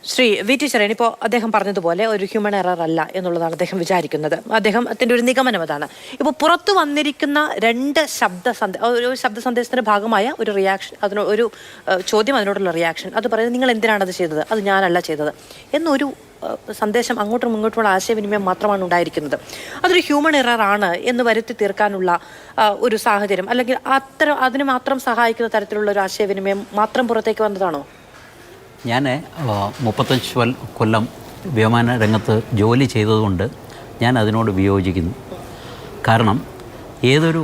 Shri V T Sharan ഇപ്പോൾ അദ്ദേഹം പറഞ്ഞതുപോലെ ഒരു ഹ്യൂമൻ എറർ അല്ല എന്നുള്ളതാണ് അദ്ദേഹം വിചാരിക്കുന്നത്. അദ്ദേഹത്തിന്റെ ഒരു നിഗമനം അതാണ്. ഇപ്പോൾ പുറത്തു വന്നിരിക്കുന്ന രണ്ട് ഒരു ശബ്ദ സന്ദേശത്തിന്റെ ഭാഗമായ ഒരു റിയാക്ഷൻ, ഒരു ചോദ്യം, അതിനോടുള്ള റിയാക്ഷൻ, അത് പറയുന്നത് നിങ്ങൾ എന്തിനാണ് അത് ചെയ്തത്, അത് ഞാനല്ല ചെയ്തത് എന്നൊരു സന്ദേശം, അങ്ങോട്ടും ഇങ്ങോട്ടുമുള്ള ആശയവിനിമയം മാത്രമാണ് ഉണ്ടായിരിക്കുന്നത്. അതൊരു ഹ്യൂമൻ എറർ ആണ് എന്ന് വരുത്തി തീർക്കാനുള്ള ഒരു സാഹചര്യം, അല്ലെങ്കിൽ അതിന് മാത്രം സഹായിക്കുന്ന തരത്തിലുള്ള ഒരു ആശയവിനിമയം മാത്രം പുറത്തേക്ക് വന്നതാണോ? ഞാൻ 35 കൊല്ലം വ്യോമയാന രംഗത്ത് ജോലി ചെയ്തതുകൊണ്ട് ഞാൻ അതിനോട് വിയോജിക്കുന്നു. കാരണം ഏതൊരു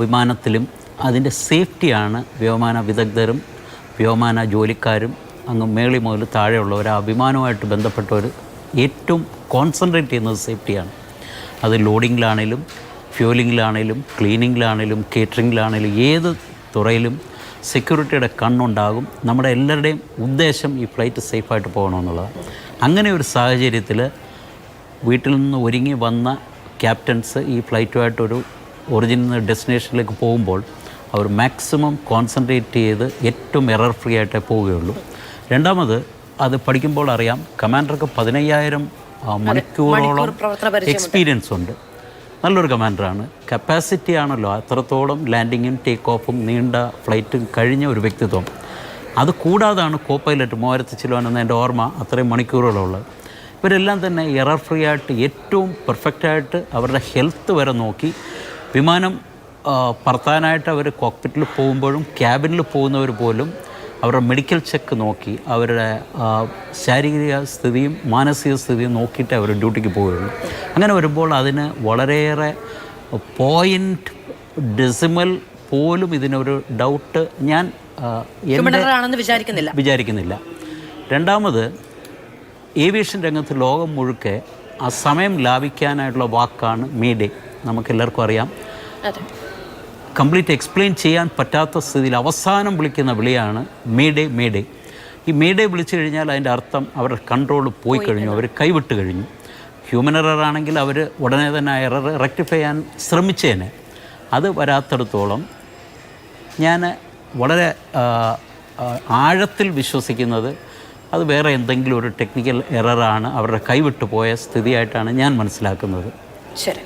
വിമാനത്തിലും അതിൻ്റെ സേഫ്റ്റിയാണ് വ്യോമയാന വിദഗ്ധരും വ്യോമയാന ജോലിക്കാരും അങ്ങ് മേളി മുതൽ താഴെയുള്ളവർ ആ വിമാനവുമായിട്ട് ബന്ധപ്പെട്ടവർ ഏറ്റവും കോൺസെൻട്രേറ്റ് ചെയ്യുന്നത് സേഫ്റ്റിയാണ്. അത് ലോഡിങ്ങിലാണേലും ഫ്യൂലിങ്ങിലാണേലും ക്ലീനിങ്ങിലാണേലും കേറ്ററിങ്ങിലാണേലും ഏത് തുറയിലും സെക്യൂരിറ്റിയുടെ കണ്ണുണ്ടാകും. നമ്മുടെ എല്ലാവരുടെയും ഉദ്ദേശം ഈ ഫ്ലൈറ്റ് സേഫായിട്ട് പോകണമെന്നുള്ളതാണ്. അങ്ങനെ ഒരു സാഹചര്യത്തിൽ വീട്ടിൽ നിന്ന് ഒരുങ്ങി വന്ന ക്യാപ്റ്റൻസ് ഈ ഫ്ലൈറ്റുമായിട്ടൊരു ഒറിജിനൽ ഡെസ്റ്റിനേഷനിലേക്ക് പോകുമ്പോൾ അവർ മാക്സിമം കോൺസെൻട്രേറ്റ് ചെയ്ത് ഏറ്റവും എറർ ഫ്രീ ആയിട്ടേ പോവുകയുള്ളൂ. രണ്ടാമത് അത് പഠിക്കുമ്പോൾ അറിയാം, കമാൻഡർക്ക് 15,000 മണിക്കൂറോളം എക്സ്പീരിയൻസ് ഉണ്ട്. നല്ലൊരു കമാൻഡറാണ്. കപ്പാസിറ്റി ആണല്ലോ അത്രത്തോളം ലാൻഡിങ്ങും ടേക്ക് ഓഫും നീണ്ട ഫ്ലൈറ്റും കഴിഞ്ഞ ഒരു വ്യക്തിത്വം. അത് കൂടാതാണ് കോ പൈലറ്റ് 3000 ചിലവാനെന്ന് എൻ്റെ ഓർമ്മ, അത്രയും മണിക്കൂറുകളുള്ളത്. ഇവരെല്ലാം തന്നെ എറർ ഫ്രീ ആയിട്ട് ഏറ്റവും പെർഫെക്റ്റായിട്ട് അവരുടെ ഹെൽത്ത് വരെ നോക്കി, വിമാനം പറത്താനായിട്ട് അവർ കോക്പിറ്റിൽ പോകുമ്പോഴും ക്യാബിനിൽ പോകുന്നവർ പോലും അവരുടെ മെഡിക്കൽ ചെക്ക് നോക്കി, അവരുടെ ശാരീരിക സ്ഥിതിയും മാനസിക സ്ഥിതിയും നോക്കിയിട്ട് അവർ ഡ്യൂട്ടിക്ക് പോവുകയുള്ളൂ. അങ്ങനെ വരുമ്പോൾ അതിന് വളരെയേറെ പോയിൻ്റ് ഡെസിമൽ പോലും ഇതിനൊരു ഡൗട്ട് ഞാൻ വിചാരിക്കുന്നില്ല. രണ്ടാമത്, ഏവിയേഷൻ രംഗത്ത് ലോകം മുഴുക്കെ ആ സമയം ലാഭിക്കാനായിട്ടുള്ള വാക്കാണ് മേ-ഡേ. നമുക്കെല്ലാവർക്കും അറിയാം. കംപ്ലീറ്റ് എക്സ്പ്ലെയിൻ ചെയ്യാൻ പറ്റാത്ത സ്ഥിതിയിൽ അവസാനം വിളിക്കുന്ന വിളിയാണ് മേ-ഡേ. ഈ മേ-ഡേ വിളിച്ചു കഴിഞ്ഞാൽ അതിൻ്റെ അർത്ഥം അവരുടെ കൺട്രോൾ പോയി കഴിഞ്ഞു, അവർ കൈവിട്ട് കഴിഞ്ഞു. ഹ്യൂമൻ എറർ ആണെങ്കിൽ അവർ ഉടനെ തന്നെ ആ എറർ റെക്ടിഫൈ ചെയ്യാൻ ശ്രമിച്ചേനെ. അത് വരാത്തിടത്തോളം ഞാൻ വളരെ ആഴത്തിൽ വിശ്വസിക്കുന്നത് അത് വേറെ എന്തെങ്കിലും ഒരു ടെക്നിക്കൽ എററാണ്, അവരുടെ കൈവിട്ടു പോയ സ്ഥിതിയായിട്ടാണ് ഞാൻ മനസ്സിലാക്കുന്നത്. ശരി.